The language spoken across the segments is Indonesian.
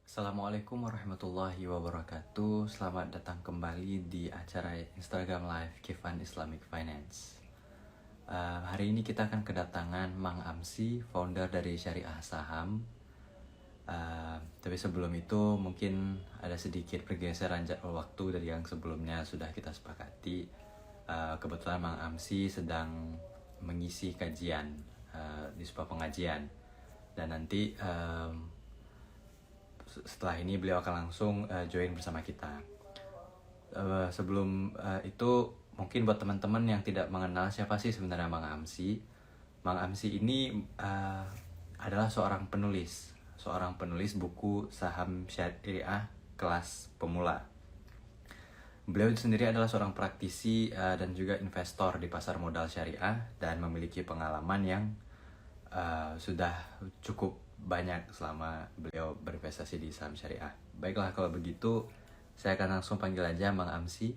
Assalamualaikum warahmatullahi wabarakatuh. Selamat datang kembali di acara Instagram Live Kifan Islamic Finance. Hari ini kita akan kedatangan Mang Amsi, founder dari Syariah Saham. Tapi sebelum itu mungkin ada sedikit pergeseran jadwal waktu dari yang sebelumnya sudah kita sepakati. Kebetulan Mang Amsi sedang mengisi kajian di sebuah pengajian, dan nanti setelah ini beliau akan langsung join bersama kita. Sebelum itu, mungkin buat teman-teman yang tidak mengenal siapa sih sebenarnya Mang Amsi. Mang Amsi ini adalah seorang penulis buku Saham Syariah kelas pemula. Beliau sendiri adalah seorang praktisi dan juga investor di pasar modal syariah dan memiliki pengalaman yang sudah cukup banyak selama beliau berinvestasi di saham syariah. Baiklah, kalau begitu saya akan langsung panggil aja Mang Amsi.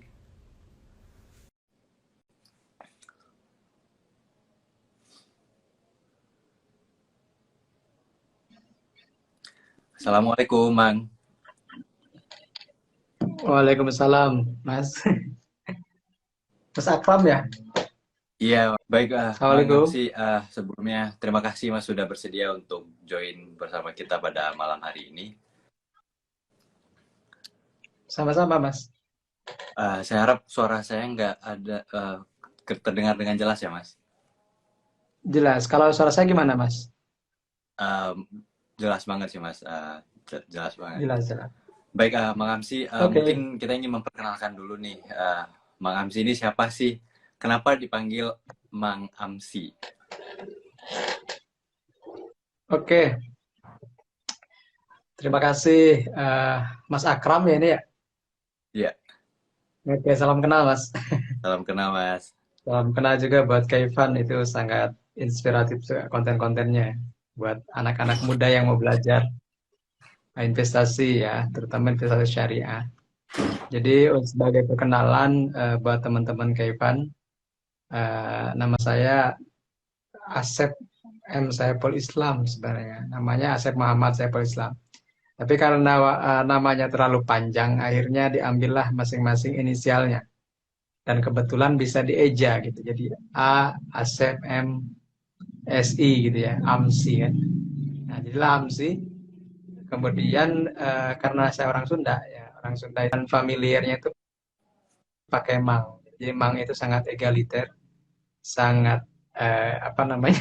Assalamualaikum, Mang. Waalaikumsalam, Mas. Mas Akram ya? Iya, baik, Mang Assalamualaikum. Amsi. Sebelumnya terima kasih Mas sudah bersedia untuk join bersama kita pada malam hari ini. Sama-sama, Mas. Saya harap suara saya nggak ada terdengar dengan jelas ya, Mas. Jelas. Kalau suara saya gimana, Mas? Jelas banget sih, Mas. Jelas banget. Jelas, jelas. Baik, Mang Amsi, mungkin Oke. kita ingin memperkenalkan dulu nih, Mang Amsi ini siapa sih? Kenapa dipanggil Mang Amsi? Oke. Terima kasih, Mas Akram ya ini ya. Ya, Oke, salam kenal, Mas. salam kenal, Mas. Salam kenal juga buat Kaivan, itu sangat inspiratif juga konten-kontennya buat anak-anak muda yang mau belajar investasi ya, terutama investasi syariah. Jadi sebagai perkenalan buat teman-teman Kaivan, nama saya Asep M. Saiful Islam sebenarnya. Namanya Asep Muhammad Saiful Islam. Tapi karena namanya terlalu panjang, akhirnya diambillah masing-masing inisialnya. Dan kebetulan bisa dieja gitu. Jadi A, Asep, M, SI gitu ya. Amsi kan. Nah, jadilah Amsi. Kemudian karena saya orang Sunda, ya orang Sunda dan familiarnya itu pakai Mang. Jadi Mang itu sangat egaliter, sangat apa namanya,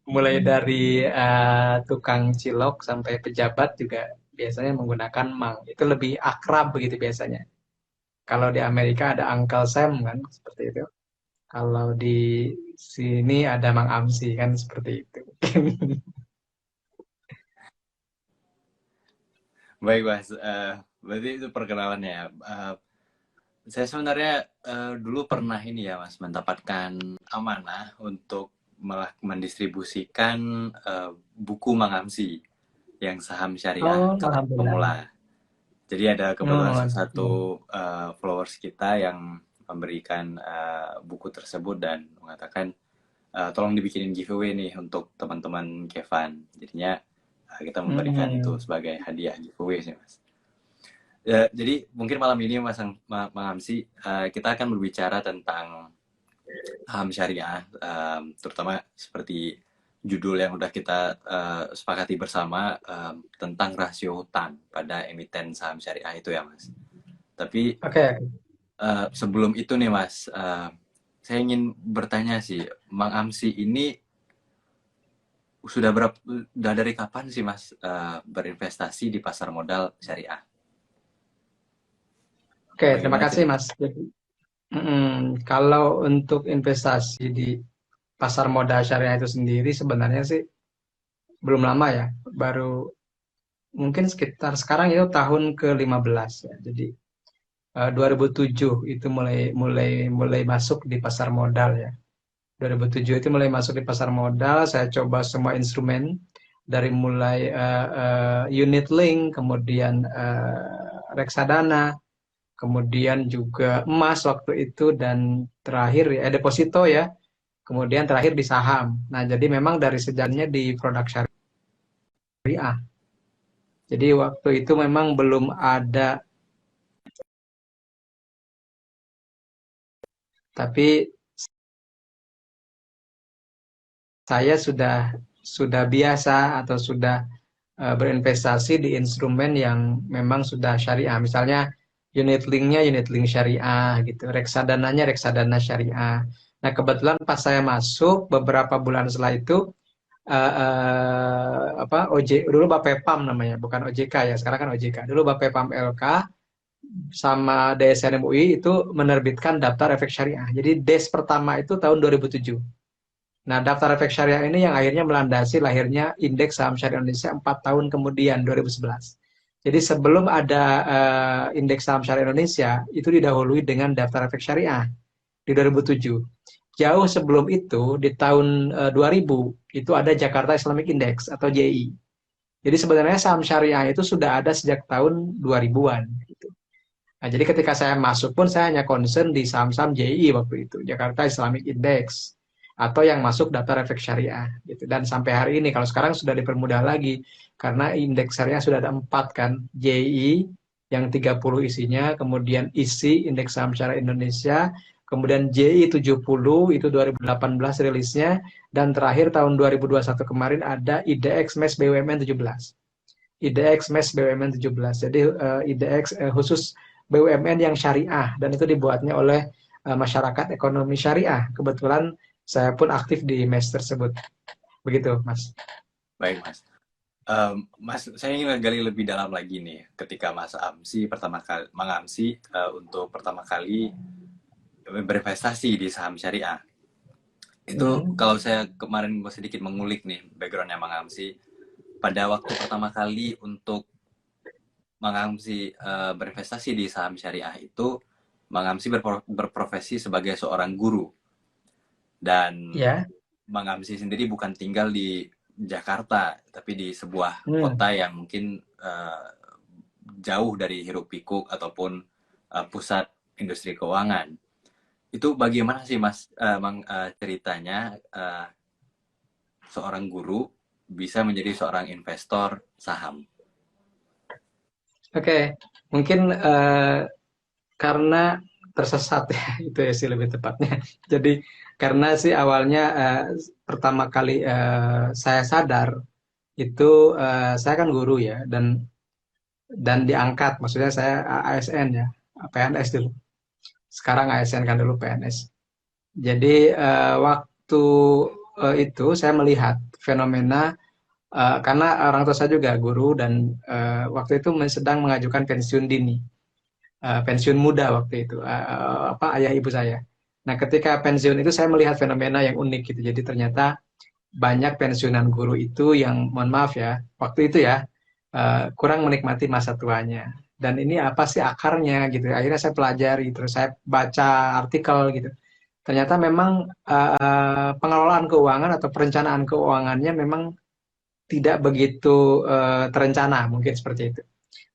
mulai dari tukang cilok sampai pejabat juga biasanya menggunakan Mang. Itu lebih akrab begitu biasanya. Kalau di Amerika ada Uncle Sam kan seperti itu. Kalau di sini ada Mang Amsi kan seperti itu. Baik, Mas. Berarti itu perkenalannya. Saya sebenarnya dulu pernah ini ya, Mas, mendapatkan amanah untuk mendistribusikan buku Mang Amsi yang Saham Syariah Oh, kelas alhamdulillah. pemula. Jadi ada kebetulan Oh, salah satu followers kita yang memberikan buku tersebut dan mengatakan tolong dibikinin giveaway nih untuk teman-teman Kevan. Jadinya kita memberikan itu sebagai hadiah giveaway sih, Mas. Jadi mungkin malam ini Mang Hamsi, kita akan berbicara tentang saham syariah, terutama seperti judul yang udah kita sepakati bersama, tentang rasio hutang pada emiten saham syariah itu ya, Mas. Tapi oke. sebelum itu nih, Mas, saya ingin bertanya sih, Mang Amsi ini udah dari kapan sih, Mas, berinvestasi di pasar modal syariah? Oke, terima Bagaimana kasih cerita? Mas. Jadi, kalau untuk investasi di pasar modal syariah itu sendiri sebenarnya sih belum lama ya, baru mungkin sekitar sekarang itu tahun ke-15 ya. Jadi 2007 itu mulai mulai mulai masuk di pasar modal ya. 2007 itu mulai masuk di pasar modal, saya coba semua instrumen dari mulai unit link, kemudian reksadana, kemudian juga emas waktu itu dan terakhir ya deposito ya, kemudian terakhir di saham. Nah, jadi memang dari sejarahnya di produk syariah. Jadi waktu itu memang belum ada, tapi saya sudah biasa atau sudah berinvestasi di instrumen yang memang sudah syariah. Misalnya unit link syariah gitu, reksadananya reksadana syariah. Nah kebetulan pas saya masuk beberapa bulan setelah itu dulu Bapepam namanya, bukan OJK ya, sekarang kan OJK. Dulu Bapepam LK sama DSN MUI itu menerbitkan daftar efek syariah. Jadi DES pertama itu tahun 2007. Nah, daftar efek syariah ini yang akhirnya melandasi lahirnya Indeks Saham Syariah Indonesia 4 tahun kemudian, 2011. Jadi sebelum ada Indeks Saham Syariah Indonesia, itu didahului dengan daftar efek syariah di 2007. Jauh sebelum itu, di tahun 2000, itu ada Jakarta Islamic Index atau JI. Jadi sebenarnya saham syariah itu sudah ada sejak tahun 2000-an. Gitu. Nah, jadi ketika saya masuk pun saya hanya concern di saham-saham JI waktu itu, Jakarta Islamic Index, atau yang masuk daftar efek syariah. Gitu. Dan sampai hari ini, kalau sekarang sudah dipermudah lagi, karena indeks syariah sudah ada 4 kan, JI yang 30 isinya, kemudian ISI, Indeks Saham Syariah Indonesia, kemudian JI 70, itu 2018 rilisnya, dan terakhir tahun 2021 kemarin ada IDX MES BUMN 17. IDX MES BUMN 17. Jadi IDX khusus BUMN yang syariah dan itu dibuatnya oleh masyarakat ekonomi syariah. Kebetulan saya pun aktif di MES tersebut. Begitu, Mas. Baik, Mas. Mas, saya ingin menggali lebih dalam lagi nih, ketika Mas Amsi pertama kali, Mang Amsi untuk pertama kali berinvestasi di saham syariah. Itu kalau saya kemarin sedikit mengulik nih backgroundnya Mang Amsi, pada waktu pertama kali untuk Mang Amsi berinvestasi di saham syariah itu, Mang Amsi berprofesi sebagai seorang guru. Dan Ya. Mang Amsi sendiri bukan tinggal di Jakarta, tapi di sebuah kota yang mungkin jauh dari hiruk pikuk ataupun pusat industri keuangan. Itu bagaimana sih Mas ceritanya seorang guru bisa menjadi seorang investor saham? Oke, mungkin karena tersesat ya, itu ya sih lebih tepatnya. Jadi karena sih awalnya pertama kali saya sadar itu saya kan guru ya dan diangkat, maksudnya saya ASN ya, PNS dulu. Sekarang ASN kan dulu PNS. Jadi waktu itu saya melihat fenomena karena orang tua saya juga guru dan waktu itu sedang mengajukan pensiun dini, pensiun muda waktu itu, ayah ibu saya. Nah, ketika pensiun itu saya melihat fenomena yang unik gitu. Jadi ternyata banyak pensiunan guru itu yang, mohon maaf ya, waktu itu ya kurang menikmati masa tuanya. Dan ini apa sih akarnya gitu. Akhirnya saya pelajari, terus saya baca artikel gitu. Ternyata memang pengelolaan keuangan atau perencanaan keuangannya memang tidak begitu terencana, mungkin seperti itu.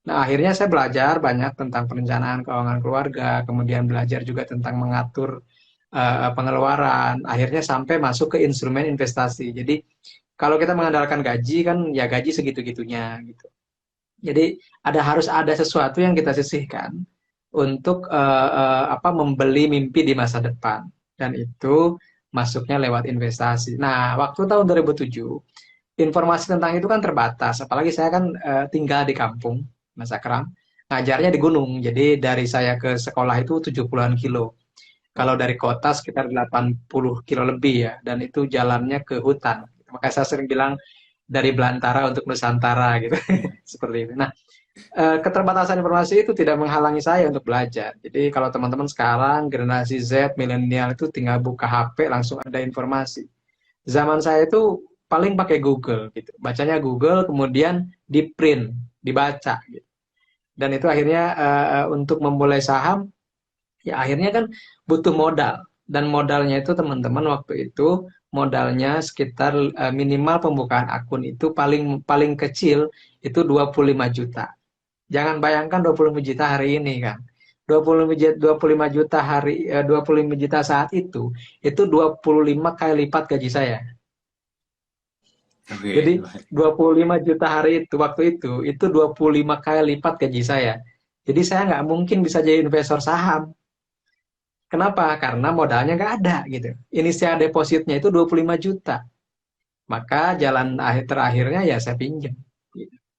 Nah, akhirnya saya belajar banyak tentang perencanaan keuangan keluarga, kemudian belajar juga tentang mengatur pengeluaran, akhirnya sampai masuk ke instrumen investasi. Jadi, kalau kita mengandalkan gaji kan ya gaji segitu-gitunya gitu. Jadi harus ada sesuatu yang kita sisihkan untuk membeli mimpi di masa depan dan itu masuknya lewat investasi. Nah, waktu tahun 2007 informasi tentang itu kan terbatas, apalagi saya kan tinggal di kampung, Mas Akram, ngajarnya di gunung. Jadi dari saya ke sekolah itu 70-an kilo. Kalau dari kota sekitar 80 kilo lebih ya, dan itu jalannya ke hutan. Makanya saya sering bilang dari Belantara untuk Nusantara gitu. Seperti itu. Nah, keterbatasan informasi itu tidak menghalangi saya untuk belajar. Jadi kalau teman-teman sekarang generasi Z, milenial itu tinggal buka HP langsung ada informasi. Zaman saya itu paling pakai Google gitu. Bacanya Google kemudian di print, dibaca gitu. Dan itu akhirnya untuk memulai saham ya akhirnya kan butuh modal dan modalnya itu teman-teman waktu itu modalnya sekitar minimal pembukaan akun itu paling paling kecil itu 25 juta. Jangan bayangkan 25 juta hari ini kan. 25 juta hari 25 juta saat itu 25 kali lipat gaji saya. Oke, Jadi 25 juta hari itu, waktu itu 25 kali lipat gaji saya. Jadi saya nggak mungkin bisa jadi investor saham. Kenapa? Karena modalnya nggak ada gitu. Inisial depositnya itu 25 juta. Maka jalan akhir terakhirnya ya saya pinjam.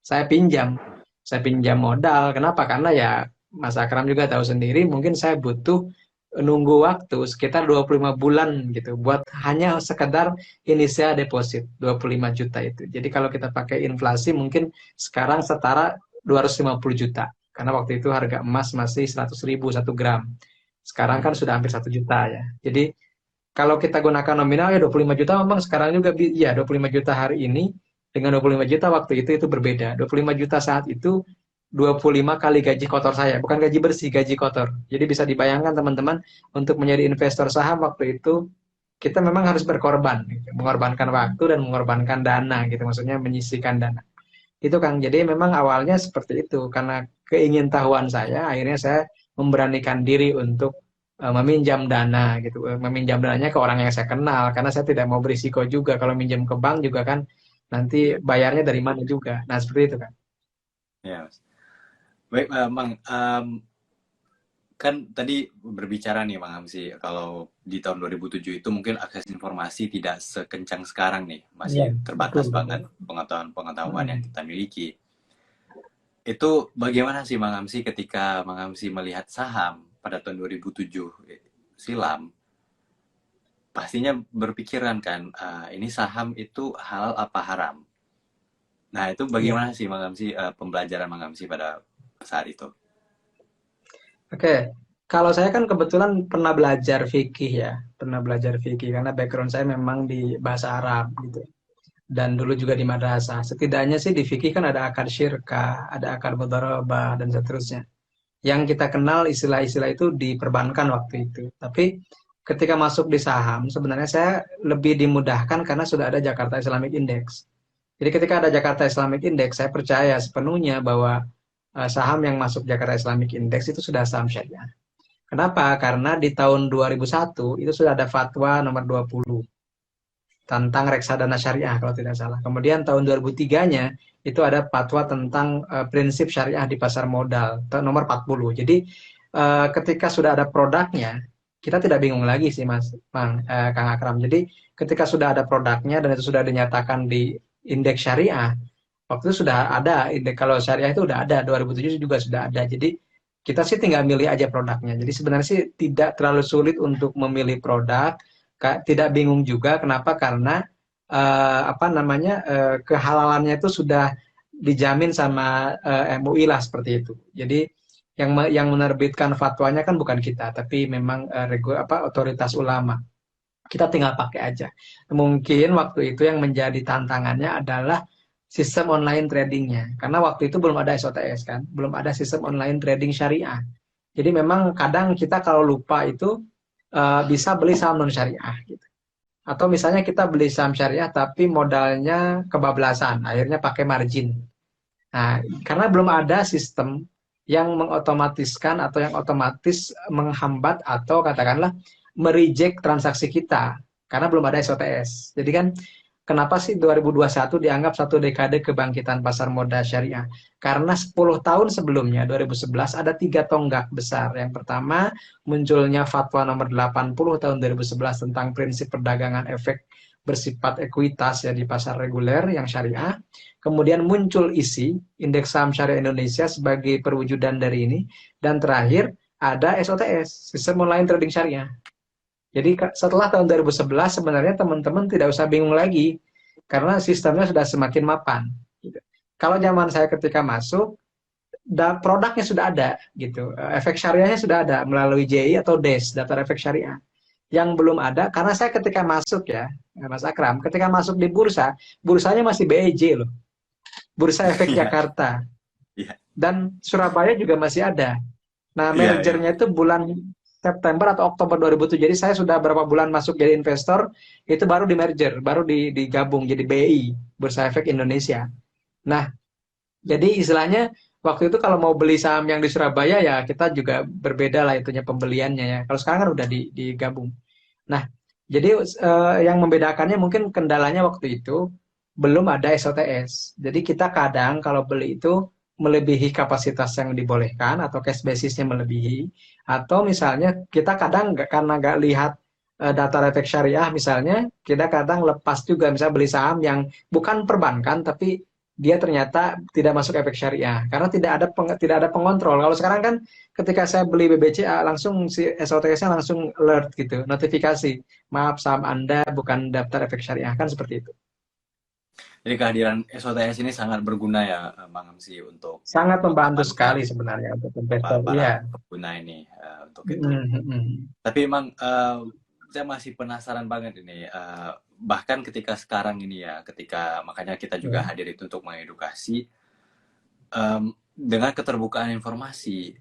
Saya pinjam. Saya pinjam modal. Kenapa? Karena ya Mas Akram juga tahu sendiri, mungkin saya butuh nunggu waktu sekitar 25 bulan gitu buat hanya sekedar inisial deposit 25 juta itu. Jadi kalau kita pakai inflasi mungkin sekarang setara 250 juta. Karena waktu itu harga emas masih 100.000 1 gram. Sekarang kan sudah hampir 1 juta ya. Jadi kalau kita gunakan nominal ya 25 juta memang sekarang juga ya 25 juta hari ini dengan 25 juta waktu itu berbeda. 25 juta saat itu 25 kali gaji kotor saya, bukan gaji bersih, gaji kotor. Jadi bisa dibayangkan teman-teman untuk menjadi investor saham waktu itu kita memang harus berkorban, gitu. Mengorbankan waktu dan mengorbankan dana gitu, maksudnya menyisihkan dana. Itu Kang. Jadi memang awalnya seperti itu karena keingintahuan saya, akhirnya saya memberanikan diri untuk meminjam dana gitu, meminjam dananya ke orang yang saya kenal karena saya tidak mau berisiko juga kalau minjam ke bank juga kan nanti bayarnya dari mana juga. Nah, seperti itu kan. ya Mas. Baik, Mang. Kan tadi berbicara nih Bang Hamsi, kalau di tahun 2007 itu mungkin akses informasi tidak sekencang sekarang nih, masih Iya, betul terbatas betul. banget pengetahuan-pengetahuan yang Mm. kita miliki. Itu bagaimana sih Bang Hamsi ketika Bang Hamsi melihat saham pada tahun 2007 silam, pastinya berpikiran kan, ini saham itu halal apa haram? Nah, itu Iya. bagaimana sih Bang Hamsi, pembelajaran Bang Hamsi pada saat itu? Oke, kalau saya kan kebetulan pernah belajar fikih ya, pernah belajar fikih karena background saya memang di bahasa Arab gitu. Dan dulu juga di madrasah. Setidaknya sih di fikih kan ada akad syirkah, ada akad mudharabah dan seterusnya. Yang kita kenal istilah-istilah itu diperbankan waktu itu. Tapi ketika masuk di saham, sebenarnya saya lebih dimudahkan karena sudah ada Jakarta Islamic Index. Jadi ketika ada Jakarta Islamic Index, saya percaya sepenuhnya bahwa saham yang masuk Jakarta Islamic Index itu sudah saham syariah. Kenapa? Karena di tahun 2001 itu sudah ada fatwa nomor 20 tentang reksadana syariah kalau tidak salah. Kemudian tahun 2003-nya itu ada fatwa tentang prinsip syariah di pasar modal nomor 40. Jadi ketika sudah ada produknya, kita tidak bingung lagi sih Mas Kang Akram. Jadi ketika sudah ada produknya dan itu sudah dinyatakan di indeks syariah, waktu itu sudah ada indeks kalau syariah itu sudah ada 2007 juga sudah ada. Jadi kita sih tinggal milih aja produknya. Jadi sebenarnya sih tidak terlalu sulit untuk memilih produk, tidak bingung juga kenapa karena apa namanya kehalalannya itu sudah dijamin sama MUI lah seperti itu. Jadi yang menerbitkan fatwanya kan bukan kita, tapi memang otoritas ulama. Kita tinggal pakai aja. Mungkin waktu itu yang menjadi tantangannya adalah sistem online tradingnya. Karena waktu itu belum ada SOTS kan, belum ada sistem online trading syariah. Jadi memang kadang kita kalau lupa itu bisa beli saham non syariah gitu. Atau misalnya kita beli saham syariah tapi modalnya kebablasan, akhirnya pakai margin. Nah, karena belum ada sistem yang mengotomatiskan atau yang otomatis menghambat atau katakanlah mereject transaksi kita karena belum ada SOTS. Jadi kan kenapa sih 2021 dianggap satu dekade kebangkitan pasar modal syariah? Karena 10 tahun sebelumnya 2011 ada 3 tonggak besar. Yang pertama munculnya fatwa nomor 80 tahun 2011 tentang prinsip perdagangan efek bersifat ekuitas ya di pasar reguler yang syariah. Kemudian muncul ISI, Indeks Saham Syariah Indonesia sebagai perwujudan dari ini. Dan terakhir ada SOTS, Sistem Online Trading Syariah. Jadi setelah tahun 2011 sebenarnya teman-teman tidak usah bingung lagi karena sistemnya sudah semakin mapan. Gitu. Kalau zaman saya ketika masuk, produknya sudah ada gitu, efek syariahnya sudah ada melalui JI atau DES, daftar efek syariah. Yang belum ada karena saya ketika masuk ya, Mas Akram, ketika masuk di bursa, bursanya masih BEJ loh, Bursa Efek Iya, Jakarta iya, dan Surabaya juga masih ada. Nah, iya, iya. mergernya itu bulan September atau Oktober 2007. Jadi saya sudah berapa bulan masuk jadi investor, itu baru di merger, baru digabung jadi BI, Bursa Efek Indonesia. Nah, jadi istilahnya waktu itu kalau mau beli saham yang di Surabaya ya kita juga berbeda lah itunya pembeliannya ya. Kalau sekarang kan udah digabung. Nah, jadi yang membedakannya mungkin kendalanya waktu itu belum ada SOTS. Jadi kita kadang kalau beli itu melebihi kapasitas yang dibolehkan atau cash basisnya melebihi, atau misalnya kita kadang nggak, karena nggak lihat daftar efek syariah misalnya, kita kadang lepas juga misalnya beli saham yang bukan perbankan tapi dia ternyata tidak masuk efek syariah karena tidak ada pengontrol. Kalau sekarang kan ketika saya beli BBCA langsung si SOTS-nya langsung alert gitu, notifikasi. Maaf, saham Anda bukan daftar efek syariah, kan seperti itu. Jadi kehadiran SOTS ini sangat berguna ya, Bang Amsi, untuk Sangat membantu sekali mengamankan sebenarnya untuk investor. para Iya. pengguna ini untuk itu. Mm, mm, mm. Tapi emang saya masih penasaran banget ini. Bahkan ketika sekarang ini ya, ketika makanya kita juga Ya. hadir itu untuk mengedukasi. Dengan keterbukaan informasi,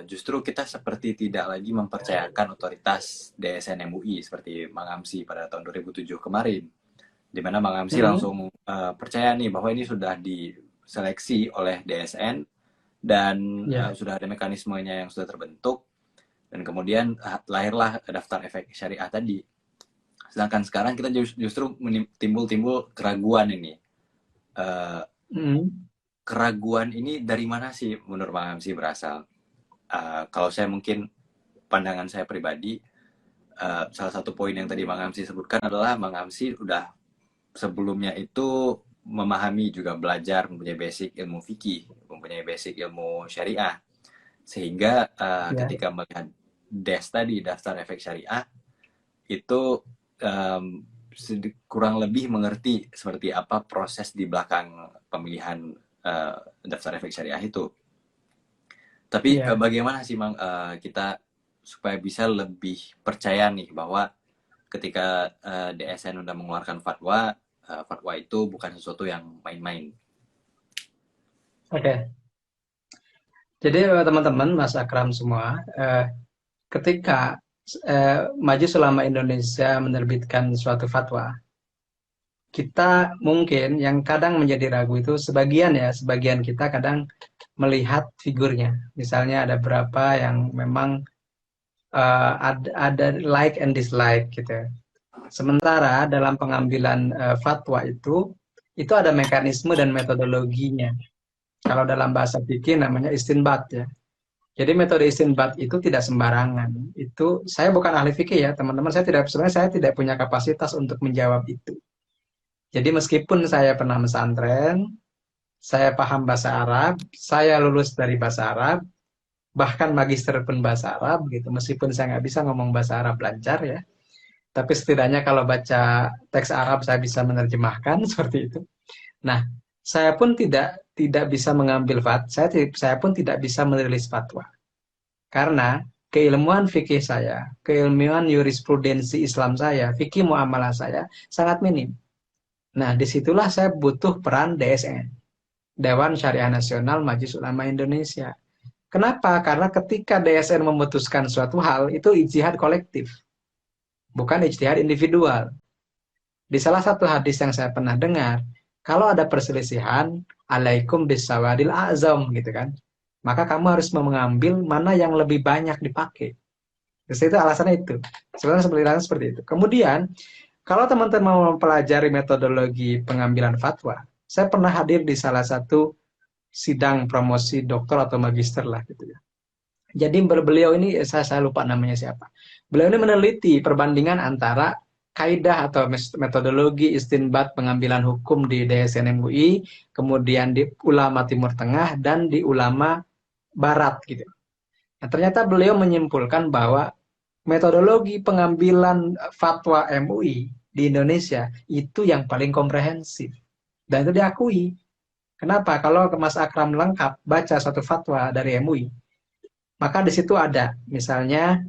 justru kita seperti tidak lagi mempercayakan otoritas DSN MUI seperti Bang Amsi pada tahun 2007 kemarin, di mana Bang Amsi Mm, langsung percaya nih bahwa ini sudah diseleksi oleh DSN dan ya. sudah ada mekanismenya yang sudah terbentuk, dan kemudian lahirlah daftar efek syariah tadi. Sedangkan sekarang kita justru timbul keraguan ini. Mm, Keraguan ini dari mana sih menurut Bang Amsi berasal? Kalau saya mungkin pandangan saya pribadi, salah satu poin yang tadi Bang Amsi sebutkan adalah Bang Amsi udah sebelumnya itu memahami juga belajar, mempunyai basic ilmu fikih, mempunyai basic ilmu syariah, sehingga ya. ketika melihat DES tadi, daftar efek syariah, itu kurang lebih mengerti seperti apa proses di belakang pemilihan daftar efek syariah itu. Tapi Iya. bagaimana sih Mang kita supaya bisa lebih percaya nih bahwa ketika DSN udah mengeluarkan fatwa, fatwa itu bukan sesuatu yang main-main. Oke. Jadi teman-teman, Mas Akram semua, ketika Majelis Ulama Indonesia menerbitkan suatu fatwa, kita mungkin yang kadang menjadi ragu itu sebagian kita kadang melihat figurnya. Misalnya ada berapa yang memang ada like and dislike gitu. Sementara dalam pengambilan fatwa itu ada mekanisme dan metodologinya. Kalau dalam bahasa fikih namanya istinbat ya. Jadi metode istinbat itu tidak sembarangan. Itu saya bukan ahli fikih ya, teman-teman. Sebenarnya saya tidak punya kapasitas untuk menjawab itu. Jadi meskipun saya pernah pesantren, saya paham bahasa Arab, saya lulus dari bahasa Arab, bahkan magister pun bahasa Arab gitu. Meskipun saya nggak bisa ngomong bahasa Arab lancar ya, tapi setidaknya kalau baca teks Arab saya bisa menerjemahkan seperti itu. Nah, saya pun tidak bisa mengambil saya pun tidak bisa menulis fatwa. Karena keilmuan fikih saya, keilmuan jurisprudensi Islam saya, fikih muamalah saya sangat minim. Nah, disitulah saya butuh peran DSN, Dewan Syariah Nasional Majelis Ulama Indonesia. Kenapa? Karena ketika DSN memutuskan suatu hal, itu ijtihad kolektif, bukan ijtihad individual. Di salah satu hadis yang saya pernah dengar, kalau ada perselisihan, alaikum bisawadil azam gitu kan. Maka kamu harus mengambil mana yang lebih banyak dipakai. Terus itu alasannya itu. Sebenarnya seperti itu. Kemudian, kalau teman-teman mau mempelajari metodologi pengambilan fatwa, saya pernah hadir di salah satu sidang promosi doktor atau magister lah gitu ya. Jadi beliau ini saya lupa namanya siapa. Beliau ini meneliti perbandingan antara kaidah atau metodologi istinbat pengambilan hukum di DSN MUI, kemudian di ulama Timur Tengah dan di ulama Barat gitu. Nah, ternyata beliau menyimpulkan bahwa metodologi pengambilan fatwa MUI di Indonesia itu yang paling komprehensif dan itu diakui. Kenapa? Kalau Mas Akram lengkap baca satu fatwa dari MUI, maka di situ ada misalnya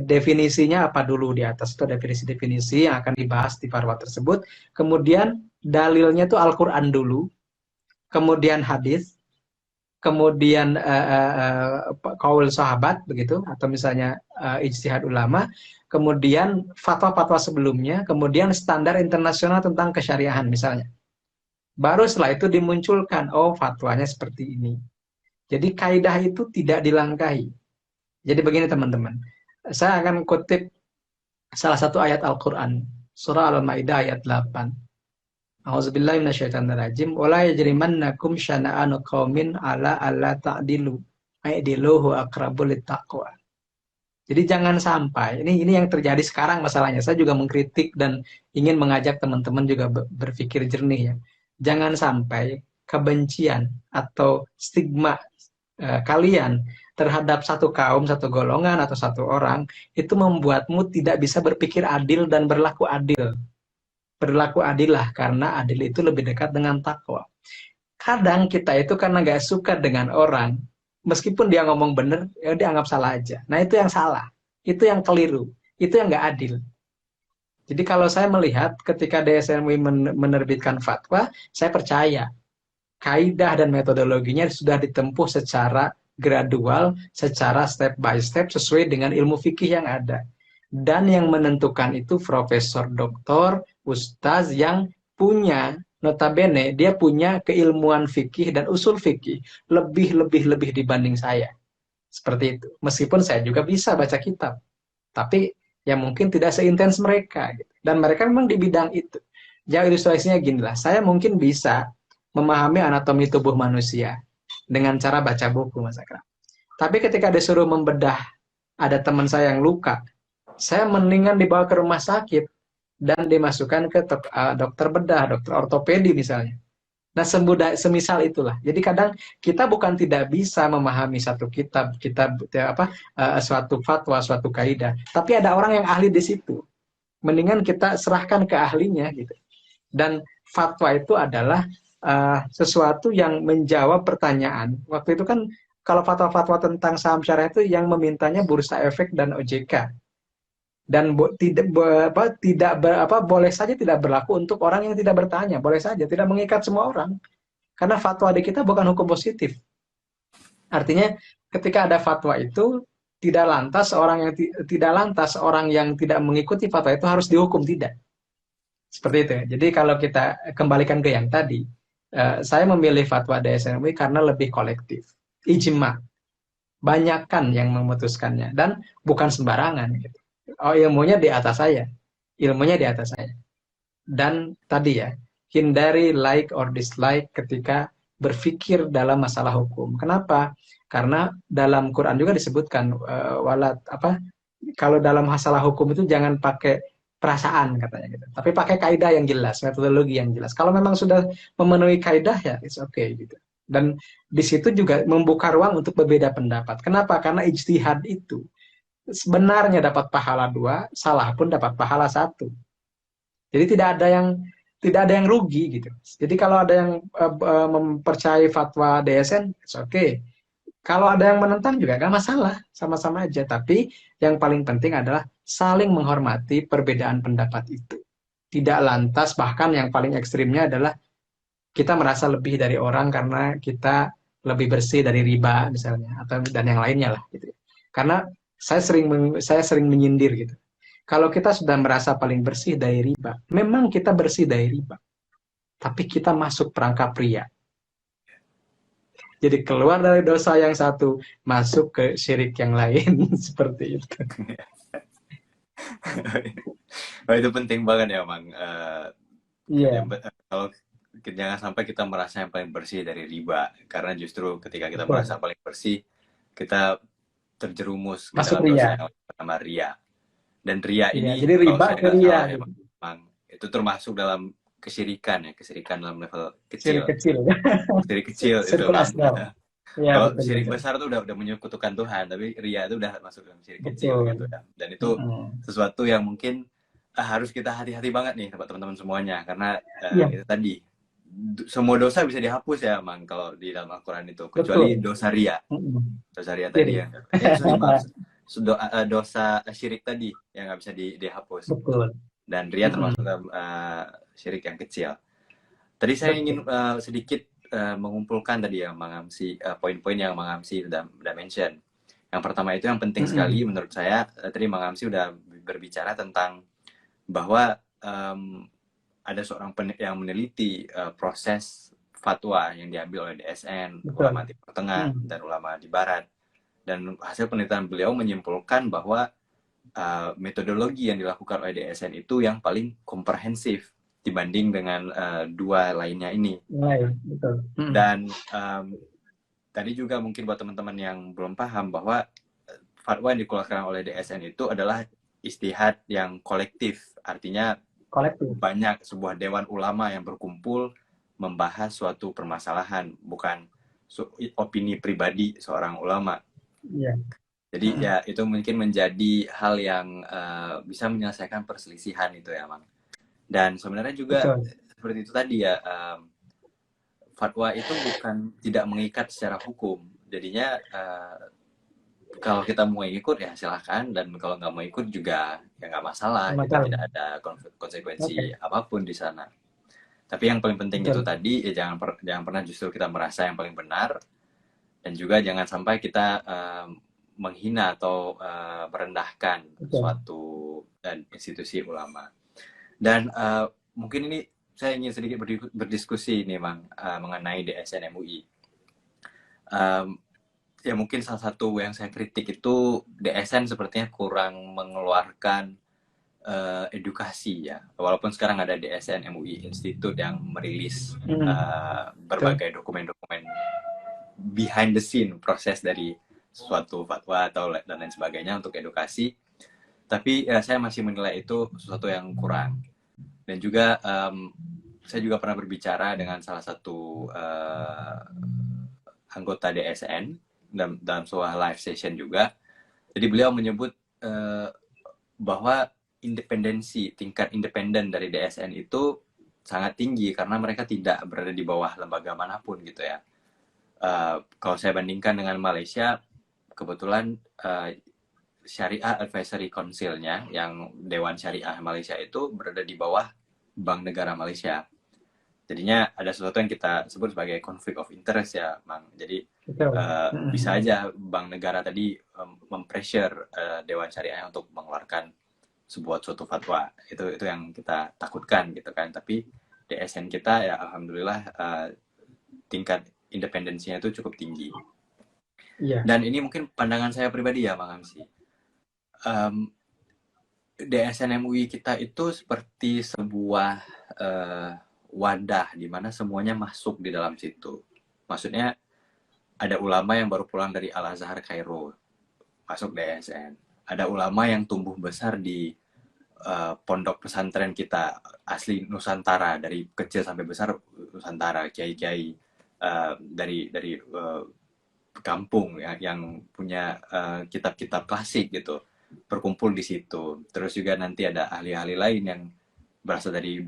definisinya apa dulu di atas itu definisi-definisi yang akan dibahas di fatwa tersebut. Kemudian dalilnya itu Al-Quran dulu, kemudian hadis, kemudian kaul sahabat begitu atau misalnya ijtihad ulama, kemudian fatwa-fatwa sebelumnya, kemudian standar internasional tentang kesyariahan misalnya. Baru setelah itu dimunculkan, oh fatwanya seperti ini. Jadi kaidah itu tidak dilangkahi. Jadi begini teman-teman, saya akan kutip salah satu ayat Al-Quran, surah Al-Ma'idah ayat 8. A'udzubillahi minasyaitonirrajim. Wala yajrimannakum syana'anu qaumin ala alla ta'dilu. Aidilu huwa aqrabu littaqwa. Jadi jangan sampai ini yang terjadi sekarang masalahnya. Saya juga mengkritik dan ingin mengajak teman-teman juga berpikir jernih ya. Jangan sampai kebencian atau stigma kalian terhadap satu kaum, satu golongan atau satu orang itu membuatmu tidak bisa berpikir adil dan berlaku adil. Berlaku adil lah karena adil itu lebih dekat dengan takwa. Kadang kita itu karena nggak suka dengan orang, meskipun dia ngomong bener, ya dia anggap salah aja. Nah itu yang salah, itu yang keliru, itu yang nggak adil. Jadi kalau saya melihat ketika DSN MUI menerbitkan fatwa, saya percaya kaidah dan metodologinya sudah ditempuh secara gradual, secara step by step sesuai dengan ilmu fikih yang ada. Dan yang menentukan itu profesor, doktor, ustaz yang punya notabene dia punya keilmuan fikih dan usul fikih lebih dibanding saya. Seperti itu. Meskipun saya juga bisa baca kitab, tapi ya mungkin tidak seintens mereka gitu. Dan mereka memang di bidang itu. Jadi ilustrasinya gini lah, saya mungkin bisa memahami anatomi tubuh manusia dengan cara baca buku Mas Akram. Tapi ketika disuruh membedah ada teman saya yang luka, saya mendingan dibawa ke rumah sakit dan dimasukkan ke dokter bedah, dokter ortopedi misalnya. Nah, semisal itulah. Jadi kadang kita bukan tidak bisa memahami satu kitab suatu fatwa, suatu kaidah, tapi ada orang yang ahli di situ. Mendingan kita serahkan ke ahlinya gitu. Dan fatwa itu adalah sesuatu yang menjawab pertanyaan. Waktu itu kan kalau fatwa-fatwa tentang saham syariah itu yang memintanya Bursa Efek dan OJK. Dan boleh saja tidak berlaku untuk orang yang tidak bertanya, boleh saja tidak mengikat semua orang karena fatwa di kita bukan hukum positif. Artinya ketika ada fatwa itu tidak lantas orang yang tidak mengikuti fatwa itu harus dihukum, tidak seperti itu ya. Jadi kalau kita kembalikan ke yang tadi, saya memilih fatwa DSN MUI karena lebih kolektif, ijma, banyakkan yang memutuskannya dan bukan sembarangan gitu. Oh, ilmunya di atas saya. Ilmunya di atas saya. Dan tadi ya, hindari like or dislike ketika berpikir dalam masalah hukum. Kenapa? Karena dalam Quran juga disebutkan kalau dalam masalah hukum itu jangan pakai perasaan katanya gitu. Tapi pakai kaidah yang jelas, metodologi yang jelas. Kalau memang sudah memenuhi kaidah ya it's okay gitu. Dan di situ juga membuka ruang untuk berbeda pendapat. Kenapa? Karena ijtihad itu sebenarnya dapat pahala 2, salah pun dapat pahala 1. Jadi tidak ada yang rugi gitu. Jadi kalau ada yang mempercayai fatwa DSN, it's okay. Kalau ada yang menentang juga nggak masalah, sama-sama aja. Tapi yang paling penting adalah saling menghormati perbedaan pendapat itu. Tidak lantas, bahkan yang paling ekstrimnya adalah kita merasa lebih dari orang karena kita lebih bersih dari riba misalnya, atau dan yang lainnya lah gitu. Karena saya sering menyindir gitu. Kalau kita sudah merasa paling bersih dari riba, memang kita bersih dari riba. Tapi kita masuk perangkap ria. Jadi keluar dari dosa yang satu, masuk ke syirik yang lain. Seperti itu. Oh, itu penting banget ya, Mang. Iya. Kalau jangan sampai kita merasa yang paling bersih dari riba. Karena justru ketika kita Betul. merasa paling bersih, kita terjerumus ke Masuk dalam dosa ria. yang bernama ria. Dan ria Iya. ini, Jadi kalau riba saya ke nggak ria. salah ya, Gitu. Mang, itu termasuk dalam kesyirikan ya, kesyirikan dalam level Syirik kecil. kecil. Syirik kecil itu Sirkul kan. asgal. Iya, Kalau betul, syirik betul. besar tuh udah menyekutukan Tuhan, tapi ria itu udah masuk dalam syirik kecil gitu Betul. kan. Dan itu Mm-mm. sesuatu yang mungkin harus kita hati-hati banget nih buat teman-teman semuanya, karena Iya, itu tadi semua dosa bisa dihapus ya, Mang, kalau di dalam Al-Quran itu, kecuali betul. dosa ria. Mm-mm. Dosa ria tadi Syirik. ya. Sorry, maaf. Dosa syirik tadi yang nggak bisa dihapus. Betul. Dan ria Mm-mm. termasuk dalam syirik yang kecil. Tadi saya ingin Betul. sedikit mengumpulkan tadi ya, Mang Amsi, poin-poin yang Mang Amsi sudah mention. Yang pertama itu yang penting sekali Mm-mm. menurut saya, tadi Mang Amsi udah berbicara tentang bahwa ada seorang yang meneliti proses fatwa yang diambil oleh DSN, ulama Betul. Timur Tengah, dan ulama di Barat. Dan hasil penelitian beliau menyimpulkan bahwa metodologi yang dilakukan oleh DSN itu yang paling komprehensif. dibanding dengan dua lainnya ini. Baik, betul. Dan tadi juga mungkin buat teman-teman yang belum paham bahwa fatwa yang dikeluarkan oleh DSN itu adalah ijtihad yang kolektif, artinya Kolektif. banyak sebuah dewan ulama yang berkumpul membahas suatu permasalahan, bukan opini pribadi seorang ulama. Iya. Jadi ya itu mungkin menjadi hal yang bisa menyelesaikan perselisihan itu ya, Mang. Dan sebenarnya juga Betul. seperti itu tadi ya, fatwa itu bukan tidak mengikat secara hukum. Jadinya kalau kita mau ikut ya silahkan, dan kalau nggak mau ikut juga ya nggak masalah, gitu. Masalah. Tidak ada konsekuensi Oke. apapun di sana. Tapi yang paling penting itu Betul. tadi ya jangan pernah justru kita merasa yang paling benar, dan juga jangan sampai kita menghina atau merendahkan Betul. suatu dan institusi ulama. Dan mungkin ini saya ingin sedikit berdiskusi nih, Bang, mengenai DSN MUI. Ya mungkin salah satu yang saya kritik itu DSN sepertinya kurang mengeluarkan edukasi ya. Walaupun sekarang ada DSN MUI Institute yang merilis Betul. berbagai dokumen-dokumen behind the scene proses dari suatu fatwa atau dan lain sebagainya untuk edukasi. Tapi ya, saya masih menilai itu sesuatu yang kurang. Dan juga saya juga pernah berbicara dengan salah satu anggota DSN dalam sebuah live session juga. Jadi beliau menyebut bahwa tingkat independen dari DSN itu sangat tinggi karena mereka tidak berada di bawah lembaga manapun gitu ya. Kalau saya bandingkan dengan Malaysia, kebetulan Syariah Advisory Council-nya, yang Dewan Syariah Malaysia itu berada di bawah Bank Negara Malaysia. Jadinya ada sesuatu yang kita sebut sebagai conflict of interest ya, Mang. Jadi bisa aja Bank Negara tadi mempressure Dewan Syariah untuk mengeluarkan suatu fatwa. Itu yang kita takutkan gitu kan. Tapi DSN kita ya alhamdulillah tingkat independensinya itu cukup tinggi. Iya. Dan ini mungkin pandangan saya pribadi ya, Bang Hamsi. DSN MUI kita itu seperti sebuah wadah di mana semuanya masuk di dalam situ. Maksudnya ada ulama yang baru pulang dari Al-Azhar Kairo, masuk DSN. Ada ulama yang tumbuh besar di pondok pesantren kita, asli Nusantara, dari kecil sampai besar Nusantara, kiai-kiai dari kampung ya, yang punya kitab-kitab klasik gitu, berkumpul di situ. Terus juga nanti ada ahli-ahli lain yang berasal dari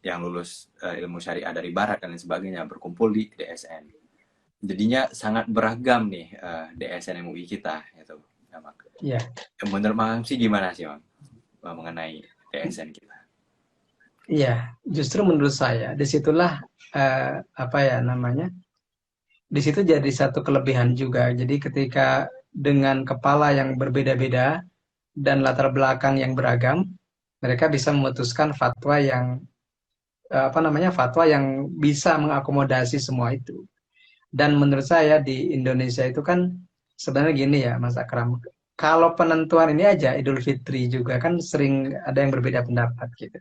yang lulus ilmu syariah dari barat dan lain sebagainya, berkumpul di DSN. Jadinya sangat beragam nih DSN MUI kita gitu. Iya. Menurut Mang sih gimana sih, Mang, mengenai DSN kita? Iya, justru menurut saya disitulah apa ya namanya? Di situ jadi satu kelebihan juga. Jadi ketika dengan kepala yang berbeda-beda dan latar belakang yang beragam, mereka bisa memutuskan fatwa yang apa namanya? Fatwa yang bisa mengakomodasi semua itu. Dan menurut saya di Indonesia itu kan sebenarnya gini ya, Mas Akram. Kalau penentuan ini aja Idul Fitri juga kan sering ada yang berbeda pendapat gitu.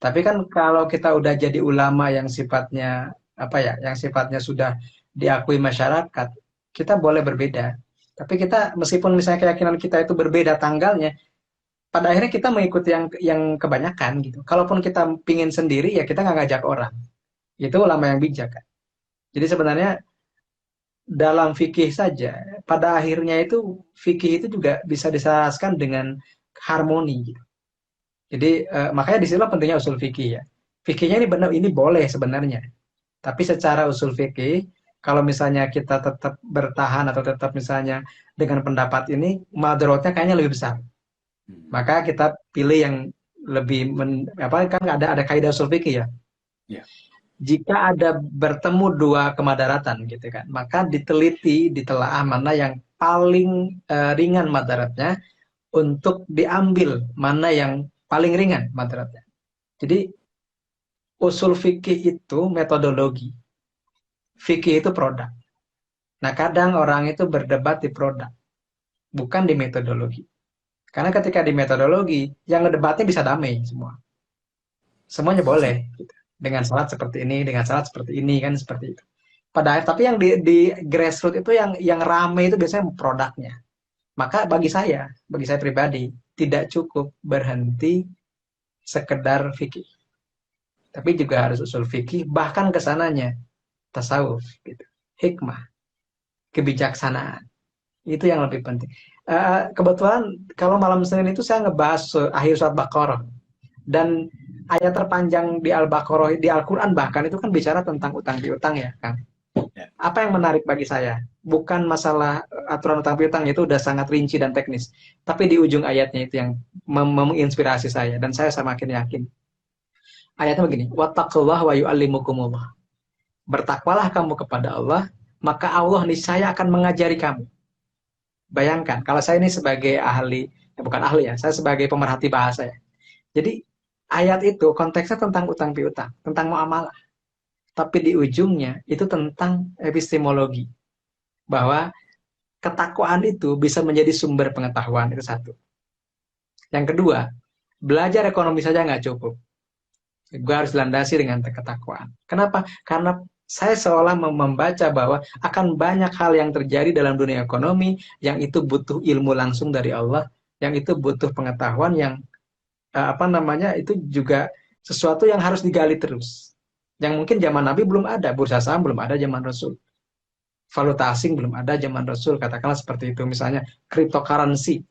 Tapi kan kalau kita udah jadi ulama yang sifatnya apa ya, yang sifatnya sudah diakui masyarakat, kita boleh berbeda. Tapi kita meskipun misalnya keyakinan kita itu berbeda tanggalnya, pada akhirnya kita mengikuti yang kebanyakan gitu. Kalaupun kita pingin sendiri ya kita nggak ngajak orang. Itu ulama yang bijak kan. Jadi sebenarnya dalam fikih saja, pada akhirnya itu fikih itu juga bisa diselaraskan dengan harmoni gitu. Jadi makanya disinilah pentingnya usul fikih ya. Fikihnya ini benar, ini boleh sebenarnya. Tapi secara usul fikih, kalau misalnya kita tetap bertahan atau tetap misalnya dengan pendapat ini, madorotnya kayaknya lebih besar. Maka kita pilih yang lebih apa kan ada kaidah usul fikih ya. Yeah. Jika ada bertemu dua kemadaratan gitu kan, maka diteliti, ditelaah mana yang paling ringan madaratnya untuk diambil mana yang paling ringan madaratnya. Jadi usul fikih itu metodologi, fikih itu produk. Nah kadang orang itu berdebat di produk, bukan di metodologi. Karena ketika di metodologi, yang ngedebatnya bisa damai semua. Semuanya boleh gitu. Dengan syarat seperti ini, dengan syarat seperti ini kan seperti itu. Pada akhir tapi yang di grassroots itu yang rame itu biasanya produknya. Maka bagi saya pribadi tidak cukup berhenti sekedar fikih, tapi juga harus usul fikih bahkan kesananya tasawuf gitu. Hikmah, kebijaksanaan. Itu yang lebih penting. Kebetulan kalau malam Senin itu saya ngebahas akhir surat Baqarah dan ayat terpanjang di Al-Baqarah di Al-Qur'an bahkan itu kan bicara tentang utang piutang ya, Kang. Ya. Apa yang menarik bagi saya? Bukan masalah aturan utang piutang itu udah sangat rinci dan teknis, tapi di ujung ayatnya itu yang menginspirasi saya dan saya semakin yakin. Ayatnya begini, wattaqullah wa yu'allimukumullah. Bertakwalah kamu kepada Allah, maka Allah niscaya akan mengajari kamu. Bayangkan, kalau saya ini sebagai ahli, bukan ahli ya, saya sebagai pemerhati bahasa ya. Jadi ayat itu konteksnya tentang utang piutang, tentang muamalah. Tapi di ujungnya itu tentang epistemologi. Bahwa ketakwaan itu bisa menjadi sumber pengetahuan, itu satu. Yang kedua, belajar ekonomi saja nggak cukup. Gue harus landasi dengan ketakwaan. Kenapa? Karena saya seolah membaca bahwa akan banyak hal yang terjadi dalam dunia ekonomi yang itu butuh ilmu langsung dari Allah, yang itu butuh pengetahuan yang apa namanya itu juga sesuatu yang harus digali terus. Yang mungkin zaman Nabi belum ada, bursa saham belum ada zaman Rasul. Valuta asing belum ada zaman Rasul, katakanlah seperti itu. Misalnya cryptocurrency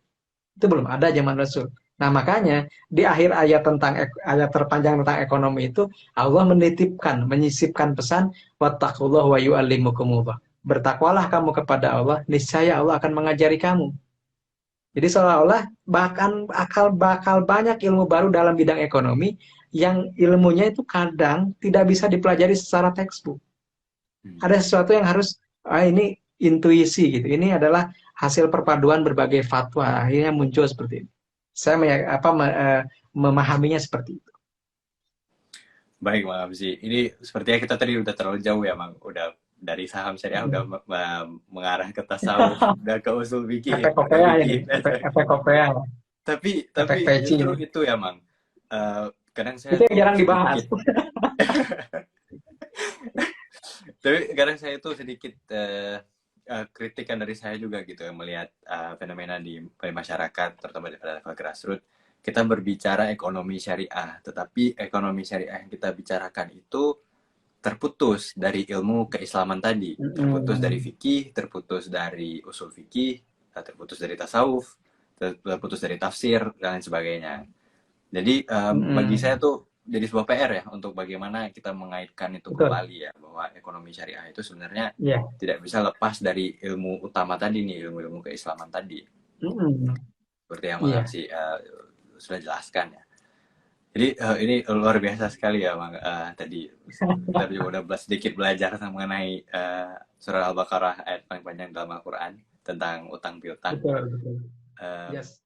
itu belum ada zaman Rasul. Nah, makanya di akhir ayat tentang ayat terpanjang tentang ekonomi itu Allah menitipkan, menyisipkan pesan wattaqullah wa yu'allimukumullah. Bertakwalah kamu kepada Allah, niscaya Allah akan mengajari kamu. Jadi seolah-olah bahkan bakal banyak ilmu baru dalam bidang ekonomi yang ilmunya itu kadang tidak bisa dipelajari secara textbook. Ada sesuatu yang harus ini intuisi gitu. Ini adalah hasil perpaduan berbagai fatwa akhirnya muncul seperti ini. Saya memahaminya seperti itu. Baik, Bang Hamzi. Ini sepertinya kita tadi udah terlalu jauh ya, Bang. Udah dari saham syariah udah mengarah ke tasawuf, udah ke usul fikih, Efek udah kopea ini, fikih. efek kopea, efek Tapi peci justru ini. itu ya, Bang. Kadang saya Itu yang tuh jarang dibahas. sedikit, tapi kadang saya tuh sedikit kritikan dari saya juga gitu ya, melihat fenomena di masyarakat, terutama di level grassroots. Kita berbicara ekonomi syariah, tetapi ekonomi syariah yang kita bicarakan itu terputus dari ilmu keislaman tadi, terputus dari fikih, terputus dari usul fikih, terputus dari tasawuf, terputus dari tafsir dan lain sebagainya. Jadi bagi saya tuh jadi sebuah PR ya untuk bagaimana kita mengaitkan itu Betul. kembali ya, bahwa ekonomi syariah itu sebenarnya Yeah. tidak bisa lepas dari ilmu utama tadi nih, ilmu-ilmu keislaman tadi. Seperti yang Bang Hamsi sudah jelaskan ya. Jadi ini luar biasa sekali ya, Bang. Tadi kita juga udah sedikit belajar mengenai surah Al-Baqarah ayat paling panjang dalam Al-Quran tentang utang piutang. Betul. Yes.